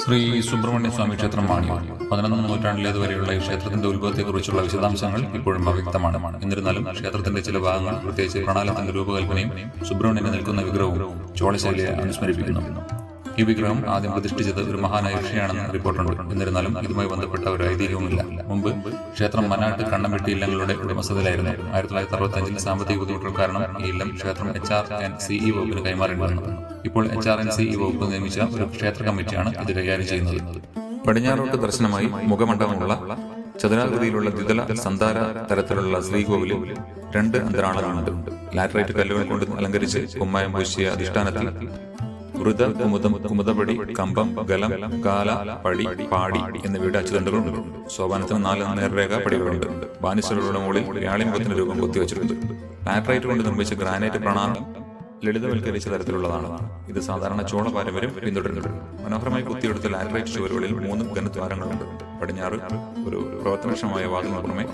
ശ്രീ സുബ്രഹ്മണ്യ സ്വാമി ക്ഷേത്രം മാണിയൂർ 11ാം നൂറ്റാണ്ടിലേതുവരെയുള്ള ഈ ക്ഷേത്രത്തിന്റെ ഉത്ഭവത്തെക്കുറിച്ചുള്ള വിശദാംശങ്ങൾ ഇപ്പോഴും അവ്യക്തമാണ്. എന്നിരുന്നാലും ക്ഷേത്രത്തിന്റെ ചില ഭാഗങ്ങൾ, പ്രത്യേകിച്ച് പ്രണാലത്തിന്റെ രൂപകൽപ്പനയും സുബ്രഹ്മണ്യനെ നിൽക്കുന്ന വിഗ്രഹവും ചോളശൈലിയെ അനുസ്മരിപ്പിക്കുന്നു. ഈ വിഗ്രഹം ആദ്യം പ്രതിഷ്ഠിച്ചത് ഒരു മഹാനായ ഋഷിയാണെന്ന് റിപ്പോർട്ടുണ്ട്. എന്നിരുന്നാലും ഇതുമായി ബന്ധപ്പെട്ട ഒരു ഐതിഹ്യവുമില്ല. മുമ്പ് ക്ഷേത്രം മനാട്ട് കണ്ണംവെട്ടി ഇല്ലങ്ങളുടെ ഉടമസ്ഥതയിലായിരുന്നു. 1965 സാമ്പത്തിക ബുദ്ധിമുട്ടുകൾ കാരണം ഈ ഇല്ലം ക്ഷേത്രം HRNCE വകുപ്പിന് കൈമാറേണ്ടി വന്നു. ഇപ്പോൾ HRNCE വകുപ്പ് നിയമിച്ച ഒരു ക്ഷേത്ര കമ്മിറ്റിയാണ് ഇത് കൈകാര്യം ചെയ്യുന്നത്. പടിഞ്ഞാറോട്ട് ദർശനമായി മുഖമണ്ഡപമുള്ള ചതുരാകൃതിയിലുള്ള ദ്വിതല സന്താര തരത്തിലുള്ള ശ്രീകോവിലിൽ 2 അന്തരാളങ്ങളുണ്ട്. ലാറ്ററൈറ്റ് കല്ലുകൾ കൊണ്ട് അലങ്കരിച്ച് കുമ്മായം പൂശിയ അധിഷ്ഠാനത്തിൽ വൃത, കുമുദം, കുമുദപടി, കമ്പം, ഗലം, കാല, പടി, പാടി എന്നിവയുടെ അച്ചുതണ്ടുകളുണ്ട്. സോപാനത്തിന് 4 നേർരേഖ പടികളുണ്ട്. ബാനിസ്റ്ററുകളുടെ മുകളിൽ വ്യാളിമുഖത്തിന്റെ രൂപം കൊത്തിവെച്ചിട്ടുണ്ട്. ലാറ്ററൈറ്റ് കൊണ്ട് നിർമ്മിച്ച ഗ്രാനൈറ്റ് പ്രണാളം ലളിതവൽക്കരിച്ച തരത്തിലുള്ളതാണ്. ഇത് സാധാരണ ചോള പാരമ്പര്യം പിന്തുടരുന്നുണ്ട്. മനോഹരമായി കുത്തിയെടുത്ത ലാറ്ററൈറ്റ് ചുവരുകളിൽ 3 ഘനദ്വാരങ്ങളുണ്ട്. പടിഞ്ഞാറ് ഒരു പ്രവർത്തനക്ഷമമായ വാതിലിന് പുറമെ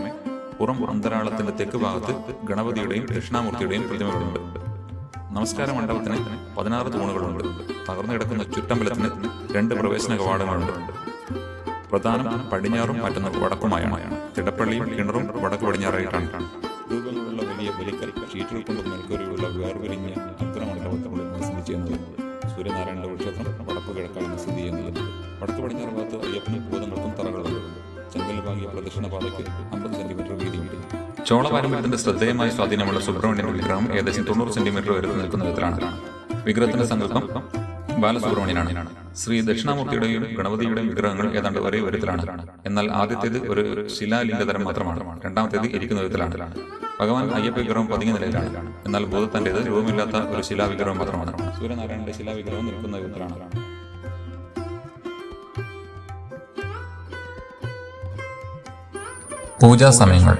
പുറം അന്തരാളത്തിന്റെ തെക്ക് ഭാഗത്ത് ഗണപതിയുടെയും ദക്ഷിണാമൂർത്തിയുടെയും പ്രതിമകളുണ്ട്. നമസ്കാര മണ്ഡപത്തിന് 16 തൂണുകളുണ്ട്. തകർന്നു കിടക്കുന്ന ചുറ്റമ്പലത്തിന് 2 പ്രവേശന കവാടങ്ങളുണ്ട്. പ്രധാനം പടിഞ്ഞാറും മറ്റൊന്ന് വടക്കുമായാണ്. തിടപ്പള്ളിയും കിണറും വടക്ക് പടിഞ്ഞാറായിട്ടാണ്. രൂപങ്ങളുള്ള വലിയ ബലിക്കൽ ഷീറ്റുകൾ കൊണ്ട് മേൽക്കൂരയുള്ള വേർപിരിഞ്ഞ അഗ്രമണ്ഡപത്തോട് സ്ഥിതി ചെയ്യുന്നത്. സൂര്യനാരായണ ക്ഷേത്രം വടക്ക് കിഴക്കാണ് സ്ഥിതി ചെയ്യുന്നത്. വടക്ക് പടിഞ്ഞാറ് ഭാഗത്ത് അയ്യപ്പനും ഭൂതങ്ങൾക്കും തറകളുണ്ട്. ചെങ്കൽ ഭാഗിയ പ്രദക്ഷിണ പാതയ്ക്ക് 50 സെന്റിമീറ്റർ വീതിയുണ്ട്. ചോള പാരമ്പര്യത്തിന്റെ ശ്രദ്ധേയമായ സ്വാധീനമുള്ള സുബ്രഹ്മണ്യന്റെ വിഗ്രഹം ഏകദേശം 90 സെന്റിമീറ്റർ ഉയരത്തിൽ നിൽക്കുന്ന വിധത്തിലാണ്. വിഗ്രഹത്തിന്റെ സങ്കല്പം ബാലസുബ്രഹ്മണ്യനാണ്. ശ്രീ ദക്ഷിണാമൂർത്തിയുടെയും ഗണപതിയുടെയും വിഗ്രഹങ്ങൾ ഏതാണ്ട് ഒരേ ഉയരത്തിലാണ്. എന്നാൽ ആദ്യത്തേത് ഒരു ശിലാലിംഗതരം മാത്രമാണ്. രണ്ടാമത്തേത് ഇരിക്കുന്ന വിധത്തിലാണ്. ഭഗവാൻ അയ്യപ്പ വിഗ്രഹം പതുങ്ങിയ നിലയിലാണ്. എന്നാൽ ഭൂതത്തിന്റേത് രൂപമില്ലാത്ത ഒരു ശിലാവിഗ്രഹം മാത്രമാണ്. സൂര്യനാരായണന്റെ ശിലാവിഗ്രഹം നിൽക്കുന്ന വിധത്തിലാണ്. പൂജാ സമയങ്ങൾ.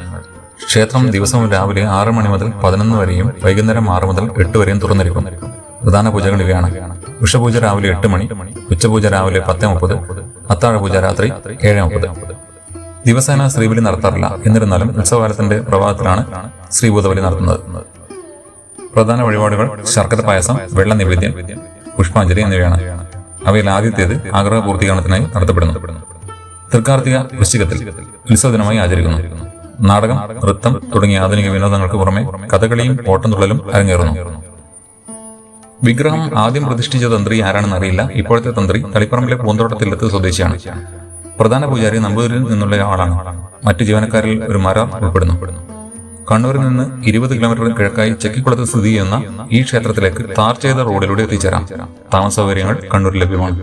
ക്ഷേത്രം ദിവസവും രാവിലെ 6 മണി മുതൽ 11 വരെയും വൈകുന്നേരം 6 മുതൽ 8 വരെയും തുറന്നിരിക്കും. പ്രധാന പൂജകൾ ഇവയാണ്: ഉഷപൂജ രാവിലെ 8 മണി, ഉച്ചപൂജ രാവിലെ 10:30, അത്താഴപൂജ രാത്രി 7:30. ദിവസേന ശ്രീബലി നടത്താറില്ല. എന്നിരുന്നാലും ഉത്സവകാലത്തിന്റെ പ്രഭാതത്തിലാണ് ശ്രീഭൂതബലി നടത്തുന്നത്. പ്രധാന വഴിപാടുകൾ ശർക്കര പായസം, വെള്ള നിവേദ്യം, പുഷ്പാഞ്ജലി എന്നിവയാണ്. അവയിൽ ആദ്യത്തേത് ആഗ്രഹ പൂർത്തീകരണത്തിനായി നടത്തപ്പെടുന്നു. തൃക്കാർത്തിക വൃശ്ചികത്തിൽ ഉത്സവദിനമായി ആചരിക്കുന്നു. നാടകം, നൃത്തം തുടങ്ങിയ ആധുനിക വിനോദങ്ങൾക്ക് പുറമെ കഥകളിയും ഓട്ടംതുള്ളലും അരങ്ങേറുന്നു. വിഗ്രഹം ആദ്യം പ്രതിഷ്ഠിച്ച തന്ത്രി ആരാണെന്ന് അറിയില്ല. ഇപ്പോഴത്തെ തന്ത്രി തളിപ്പറമ്പിലെ പൂന്തോട്ടത്തിലെത്ത് സ്വദേശിയാണ്. പ്രധാന പൂജാരി നമ്പൂതിരിൽ നിന്നുള്ള ആളാണ്. മറ്റു ജീവനക്കാരിൽ ഒരു മരാർ ഉൾപ്പെടുന്നു. കണ്ണൂരിൽ നിന്ന് 20 കിലോമീറ്റർ കിഴക്കായി ചെക്കിക്കുളത്ത് സ്ഥിതി ചെയ്യുന്ന ഈ ക്ഷേത്രത്തിലേക്ക് ടാർ ചെയ്ത റോഡിലൂടെ എത്തിച്ചേരാം. താമസ സൗകര്യങ്ങൾ കണ്ണൂരിൽ ലഭ്യമാണ്.